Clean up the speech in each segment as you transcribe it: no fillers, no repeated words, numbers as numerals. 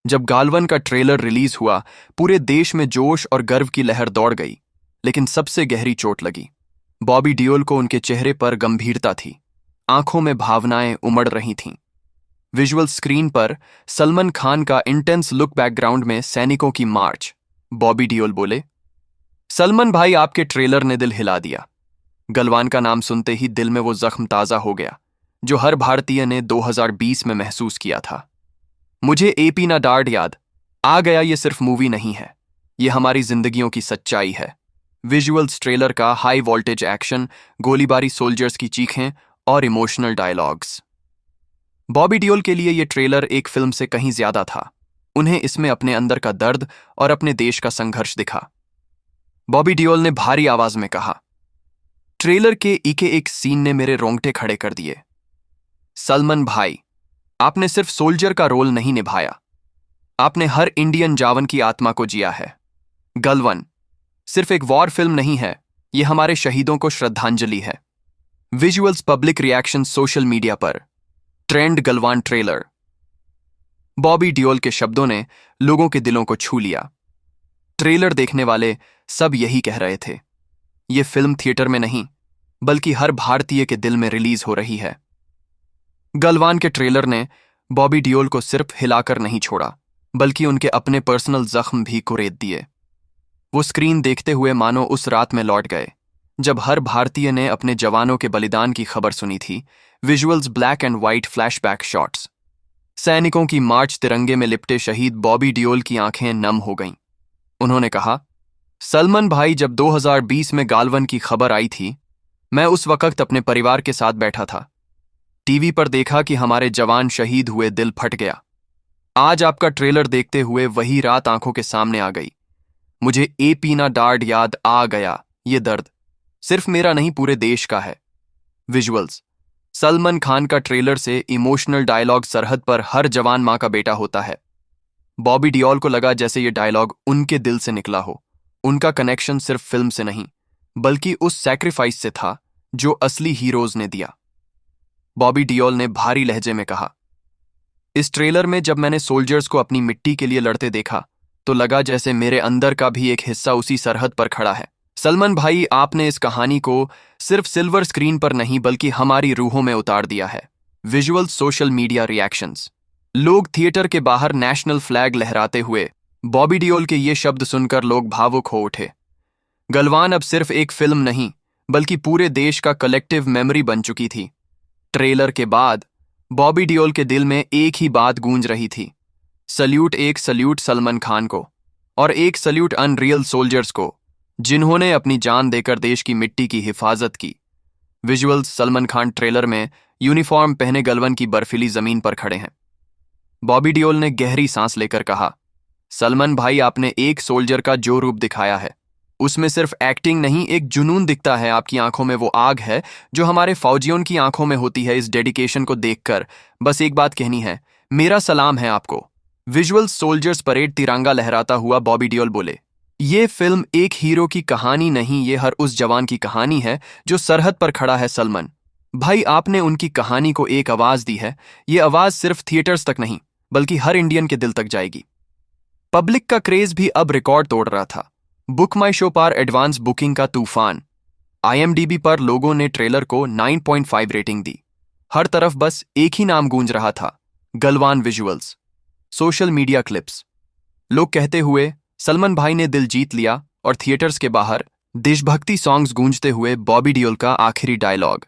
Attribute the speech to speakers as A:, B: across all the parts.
A: जब गालवन का trailer release हुआ, पूरे देश में जोश और गर्व की लहर दौड़ गई। लेकिन सबसे गहरी चोट लगी बॉबी डियोल को। उनके चेहरे पर गंभीरता थी, आंखों में भावनाएं उमड़ रही थीं। विजुअल स्क्रीन पर सलमान खान का इंटेंस लुक, बैकग्राउंड में सैनिकों की मार्च। बॉबी डियोल बोले, सलमान भाई, आपके ट्रेलर ने दिल हिला दिया। गलवान का नाम सुनते ही दिल में वो जख्म ताजा हो गया जो हर भारतीय ने 2020 में महसूस किया था। मुझे एपी ना डार्ड याद आ गया। ये सिर्फ मूवी नहीं है, ये हमारी जिंदगियों की सच्चाई है। विजुअल्स ट्रेलर का हाई वोल्टेज एक्शन, गोलीबारी, सोल्जर्स की चीखें और इमोशनल डायलॉग्स। बॉबी डियोल के लिए ये ट्रेलर एक फिल्म से कहीं ज्यादा था। उन्हें इसमें अपने अंदर का दर्द और अपने देश का संघर्ष दिखा। बॉबी डियोल ने भारी आवाज में कहा, ट्रेलर के एक सीन ने मेरे रोंगटे खड़े कर दिए। सलमान भाई, आपने सिर्फ सोल्जर का रोल नहीं निभाया, आपने हर इंडियन जवान की आत्मा को जिया है। गलवान सिर्फ एक वॉर फिल्म नहीं है, ये हमारे शहीदों को श्रद्धांजलि है। Visuals, public reaction social media पर ट्रेंड। गलवान ट्रेलर। बॉबी डियोल के शब्दों ने लोगों के दिलों को छू लिया। ट्रेलर देखने वाले सब यही कह रहे थे, ये फिल्म थिएटर में नहीं बल्कि हर भारतीय के दिल में रिलीज हो रही है। गलवान के ट्रेलर ने बॉबी डियोल को सिर्फ हिलाकर नहीं छोड़ा, बल्कि उनके अपने पर्सनल जख्म भी कुरेद दिए। वो स्क्रीन देखते हुए मानो उस रात में लौट गए जब हर भारतीय ने अपने जवानों के बलिदान की खबर सुनी थी। Visuals, black and white flashback shots, सैनिकों की मार्च, तिरंगे में लिपटे शहीद। बॉबी डियोल की आंखें नम हो गईं। उन्होंने कहा, सलमान भाई, जब 2020 में गालवन की खबर आई थी, मैं उस वक्त अपने परिवार के साथ बैठा था। टीवी पर देखा कि हमारे जवान शहीद हुए, दिल फट गया। आज आपका ट्रेलर देखते हुए वही रात आंखों के सामने आ गई। मुझे एपी ना डार्ड याद आ गया। ये दर्द सिर्फ मेरा नहीं, पूरे देश का है। विजुअल्स, सलमान खान का ट्रेलर से इमोशनल डायलॉग। सरहद पर हर जवान मां का बेटा होता है। बॉबी डियोल को लगा जैसे ये डायलॉग उनके दिल से निकला हो। उनका कनेक्शन सिर्फ फिल्म से नहीं बल्कि उस सैक्रिफाइस से था जो असली हीरोज ने दिया। बॉबी डियोल ने भारी लहजे में कहा, इस ट्रेलर में जब मैंने सोल्जर्स को अपनी मिट्टी के लिए लड़ते देखा तो लगा जैसे मेरे अंदर का भी एक हिस्सा उसी सरहद पर खड़ा है। सलमान भाई, आपने इस कहानी को सिर्फ सिल्वर स्क्रीन पर नहीं बल्कि हमारी रूहों में उतार दिया है। विजुअल, सोशल मीडिया रिएक्शंस, लोग थिएटर के बाहर नेशनल फ्लैग लहराते हुए। बॉबी डियोल के ये शब्द सुनकर लोग भावुक हो उठे। गलवान अब सिर्फ एक फिल्म नहीं बल्कि पूरे देश का कलेक्टिव मेमोरी बन चुकी थी। ट्रेलर के बाद बॉबी डियोल के दिल में एक ही बात गूंज रही थी, सल्यूट। एक सल्यूट सलमान खान को और एक सल्यूट अनरियल सोल्जर्स को, जिन्होंने अपनी जान देकर देश की मिट्टी की हिफाजत की। विजुअल्स, सलमान खान ट्रेलर में यूनिफॉर्म पहने गलवन की बर्फीली जमीन पर खड़े हैं। बॉबी डियोल ने गहरी सांस लेकर कहा, सलमान भाई, आपने एक सोल्जर का जो रूप दिखाया है उसमें सिर्फ एक्टिंग नहीं, एक जुनून दिखता है। आपकी आंखों में वो आग है जो हमारे फौजियों की आंखों में होती है। इस डेडिकेशन को देखकर बस एक बात कहनी है, मेरा सलाम है आपको। विजुअल, सोल्जर्स परेड, तिरंगा लहराता हुआ। बॉबी डियोल बोले, ये फिल्म एक हीरो की कहानी नहीं, ये हर उस जवान की कहानी है जो सरहद पर खड़ा है। सलमान भाई, आपने उनकी कहानी को एक आवाज दी है। ये आवाज सिर्फ थिएटर्स तक नहीं बल्कि हर इंडियन के दिल तक जाएगी। पब्लिक का क्रेज भी अब रिकॉर्ड तोड़ रहा था। बुक माई शो पर एडवांस बुकिंग का तूफान। IMDb पर लोगों ने ट्रेलर को 9.5 रेटिंग दी। हर तरफ बस एक ही नाम गूंज रहा था, Galwan. Visuals, social media clips, लोग कहते हुए, सलमान भाई ने दिल जीत लिया। और थिएटर्स के बाहर देशभक्ति सॉन्ग्स गूंजते हुए। बॉबी डियोल का आखिरी डायलॉग,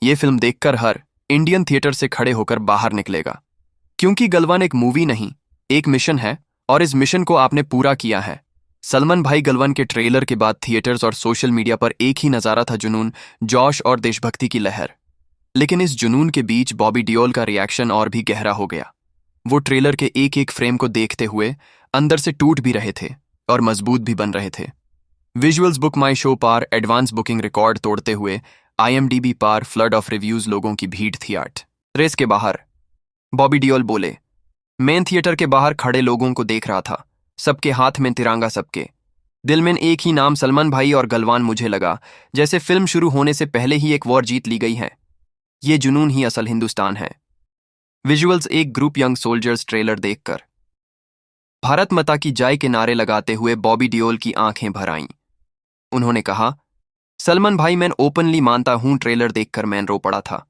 A: ये फिल्म देखकर हर इंडियन थिएटर से खड़े होकर बाहर निकलेगा, क्योंकि गलवान एक मूवी नहीं, एक मिशन है और इस मिशन को आपने पूरा किया है। सलमान भाई, गलवान के ट्रेलर के बाद थिएटर्स और सोशल मीडिया पर एक ही नजारा था, जुनून, जोश और देशभक्ति की लहर। लेकिन इस जुनून के बीच बॉबी डियोल का रिएक्शन और भी गहरा हो गया। वो ट्रेलर के एक एक फ्रेम को देखते हुए अंदर से टूट भी रहे थे और मजबूत भी बन रहे थे। विजुअल्स, बुक माई शो पर एडवांस बुकिंग रिकॉर्ड तोड़ते हुए। IMDb पर फ्लड ऑफ रिव्यूज, लोगों की भीड़ थी। रेस के बाहर बॉबी डियोल बोले, मेन थिएटर के बाहर खड़े लोगों को देख रहा था, सबके हाथ में तिरंगा, सबके दिल में एक ही नाम, सलमान भाई और गलवान। मुझे लगा जैसे फिल्म शुरू होने से पहले ही एक वॉर जीत ली गई है। ये जुनून ही असल हिंदुस्तान है। विजुअल्स, एक ग्रुप यंग सोल्जर्स ट्रेलर देखकर भारत माता की जय के नारे लगाते हुए बॉबी डियोल की आंखें भर आईं। उन्होंने कहा, सलमान भाई, मैं ओपनली मानता हूं, ट्रेलर देखकर मैं रो पड़ा था।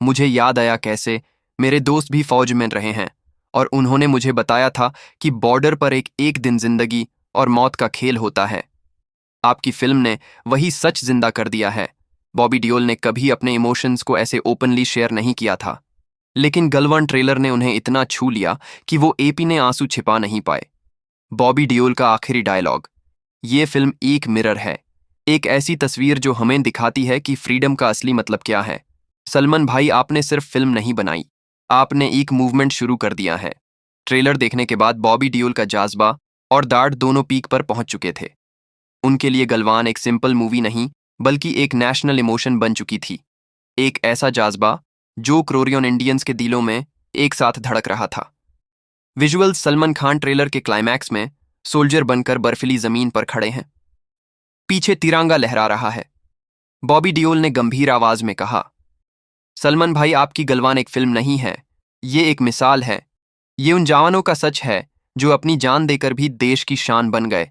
A: मुझे याद आया कैसे मेरे दोस्त भी फौज में रहे हैं और उन्होंने मुझे बताया था कि बॉर्डर पर एक एक दिन जिंदगी और मौत का खेल होता है। आपकी फिल्म ने वही सच जिंदा कर दिया है। बॉबी डियोल ने कभी अपने इमोशंस को ऐसे ओपनली शेयर नहीं किया था, लेकिन गलवान ट्रेलर ने उन्हें इतना छू लिया कि वो एपी ने आंसू छिपा नहीं पाए। बॉबी डियोल का आखिरी डायलॉग, ये फिल्म एक मिरर है, एक ऐसी तस्वीर जो हमें दिखाती है कि फ्रीडम का असली मतलब क्या है। सलमान भाई, आपने सिर्फ फिल्म नहीं बनाई, आपने एक मूवमेंट शुरू कर दिया है। ट्रेलर देखने के बाद बॉबी डियोल का जाज्बा और दाढ़ दोनों पीक पर पहुंच चुके थे। उनके लिए गलवान एक सिंपल मूवी नहीं, बल्कि एक नेशनल इमोशन बन चुकी थी। एक ऐसा जाज्बा जो करोड़ियों इंडियंस के दिलों में एक साथ धड़क रहा था। विजुअल, सलमान खान ट्रेलर के क्लाइमैक्स में सोल्जर बनकर बर्फीली जमीन पर खड़े हैं। पीछे तिरंगा लहरा रहा है। बॉबी डियोल ने गंभीर आवाज में कहा, सलमान भाई, आपकी गलवान एक फिल्म नहीं है, ये एक मिसाल है। ये उन जवानों का सच है जो अपनी जान देकर भी देश की शान बन गए।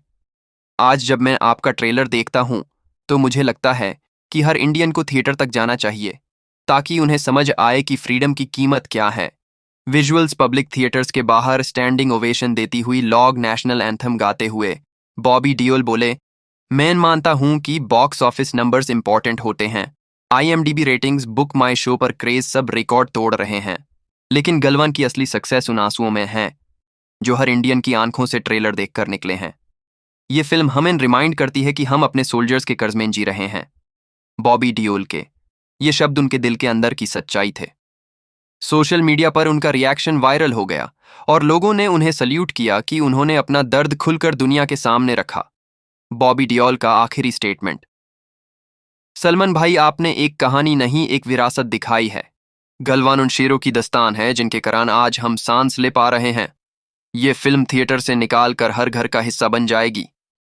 A: आज जब मैं आपका ट्रेलर देखता हूं तो मुझे लगता है कि हर इंडियन को थिएटर तक जाना चाहिए ताकि उन्हें समझ आए कि फ्रीडम की कीमत क्या है। विजुअल्स, पब्लिक थिएटर्स के बाहर स्टैंडिंग ओवेशन देती हुई लॉग नेशनल एंथम गाते हुए बॉबी डियोल बोले, मैं मानता हूं कि बॉक्स ऑफिस नंबर्स इंपॉर्टेंट होते हैं, IMDb रेटिंग्स, बुक माई शो पर क्रेज सब रिकॉर्ड तोड़ रहे हैं, लेकिन गलवान की असली सक्सेस उन आंसुओं में है जो हर इंडियन की आंखों से ट्रेलर देखकर निकले हैं। ये फिल्म हमें रिमाइंड करती है कि हम अपने सोल्जर्स के कर्ज में जी रहे हैं। बॉबी डियोल के ये शब्द उनके दिल के अंदर की सच्चाई थे। सोशल मीडिया पर उनका रिएक्शन वायरल हो गया और लोगों ने उन्हें सल्यूट किया कि उन्होंने अपना दर्द खुलकर दुनिया के सामने रखा। बॉबी डियोल का आखिरी स्टेटमेंट, सलमान भाई, आपने एक कहानी नहीं, एक विरासत दिखाई है। गलवान उन शेरों की दस्तान है जिनके कारण आज हम सांस ले पा रहे हैं। ये फिल्म थिएटर से निकाल कर हर घर का हिस्सा बन जाएगी।